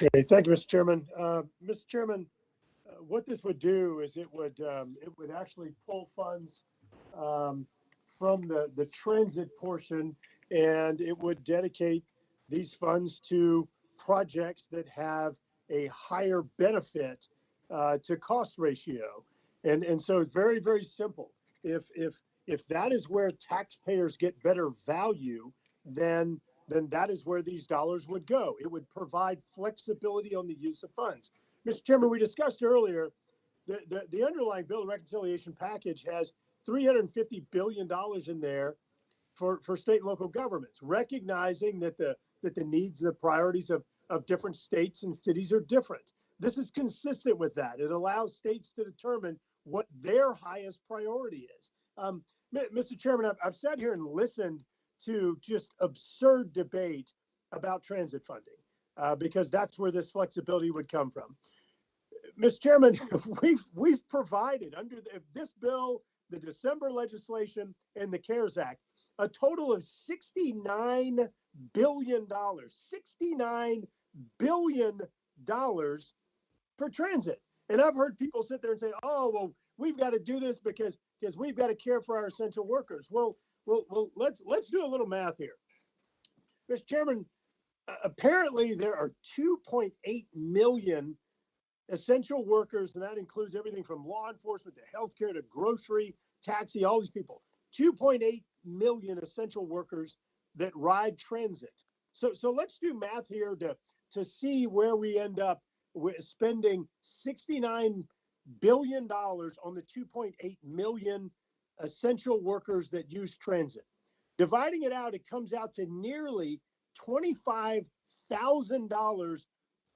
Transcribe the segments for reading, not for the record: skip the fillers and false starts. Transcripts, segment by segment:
Okay, thank you, Mr. Chairman. Mr. Chairman, what this would do is it would actually pull funds from the transit portion, and it would dedicate these funds to projects that have a higher benefit to cost ratio. And so it's very, very simple. If that is where taxpayers get better value, then that is where these dollars would go. It would provide flexibility on the use of funds. Mr. Chairman, we discussed earlier the underlying bill, the reconciliation package, has $350 billion in there for state and local governments, recognizing that the needs and the priorities of different states and cities are different. This is consistent with that. It allows states to determine what their highest priority is. Mr. Chairman, I've sat here and listened to just absurd debate about transit funding because that's where this flexibility would come from. Mr. Chairman, we've provided under this bill, the December legislation, and the CARES Act, a total of $69 billion, $69 billion for transit. And I've heard people sit there and say, oh, well, we've got to do this because we've got to care for our essential workers. Well, let's do a little math here. Mr. Chairman, apparently there are 2.8 million essential workers, and that includes everything from law enforcement to healthcare to grocery, taxi, all these people. 2.8 million essential workers that ride transit. So let's do math here to see where we end up with spending $69 billion on the 2.8 million essential workers that use transit. Dividing it out, it comes out to nearly $25,000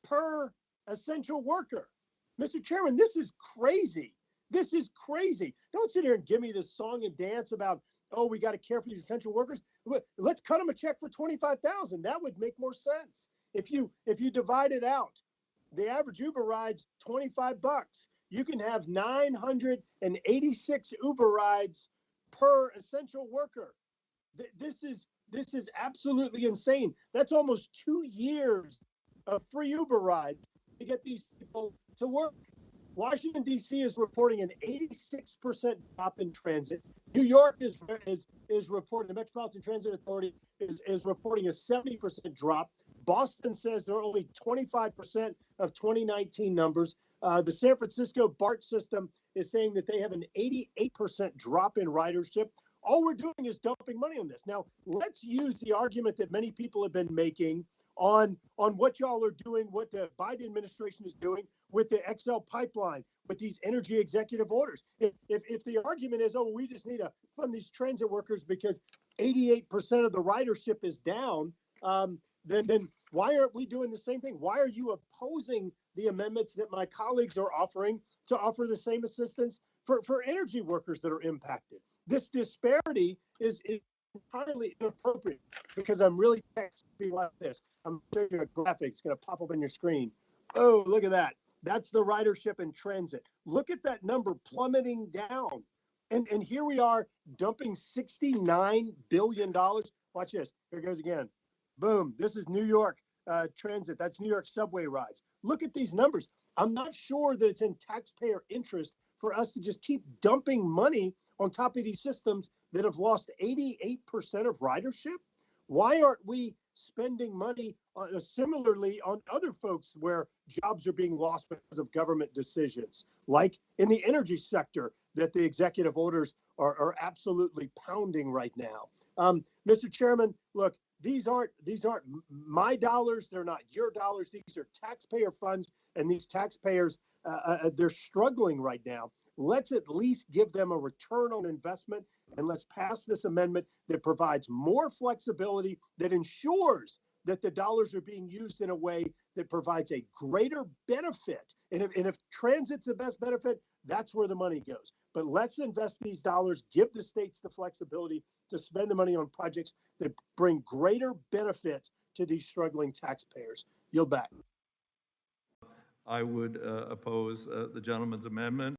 per essential worker. Mr. Chairman, this is crazy. This is crazy. Don't sit here and give me this song and dance about, oh, we got to care for these essential workers. Let's cut them a check for $25,000. That would make more sense. If you divide it out, the average Uber ride's $25. You can have 986 Uber rides per essential worker. This is absolutely insane. That's almost 2 years of free Uber rides to get these people to work. Washington, D.C. is reporting an 86% drop in transit. New York is reporting, the Metropolitan Transit Authority is reporting a 70% drop. Boston says they're only 25% of 2019 numbers. The San Francisco BART system is saying that they have an 88% drop in ridership. All we're doing is dumping money on this. Now, let's use the argument that many people have been making on what y'all are doing, what the Biden administration is doing with the XL pipeline, with these energy executive orders. If the argument is, oh, we just need to fund these transit workers because 88% of the ridership is down, then why aren't we doing the same thing? Why are you opposing the amendments that my colleagues are offering to offer the same assistance for energy workers that are impacted? This disparity is entirely inappropriate because I'm really texting like this. I'm showing you a graphic. It's going to pop up on your screen. Oh, look at that. That's the ridership in transit. Look at that number plummeting down. And here we are dumping $69 billion. Watch this. Here it goes again. Boom. This is New York transit. That's New York subway rides. Look at these numbers. I'm not sure that it's in taxpayer interest for us to just keep dumping money on top of these systems that have lost 88% of ridership. Why aren't we spending money similarly on other folks where jobs are being lost because of government decisions, like in the energy sector that the executive orders are absolutely pounding right now? Mr. Chairman, look, these aren't my dollars. They're not your dollars. These are taxpayer funds, and these taxpayers, they're struggling right now. Let's at least give them a return on investment, and let's pass this amendment that provides more flexibility, that ensures that the dollars are being used in a way that provides a greater benefit. And if transit's the best benefit, that's where the money goes. But let's invest these dollars, give the states the flexibility to spend the money on projects that bring greater benefit to these struggling taxpayers. Yield back. I would oppose the gentleman's amendment.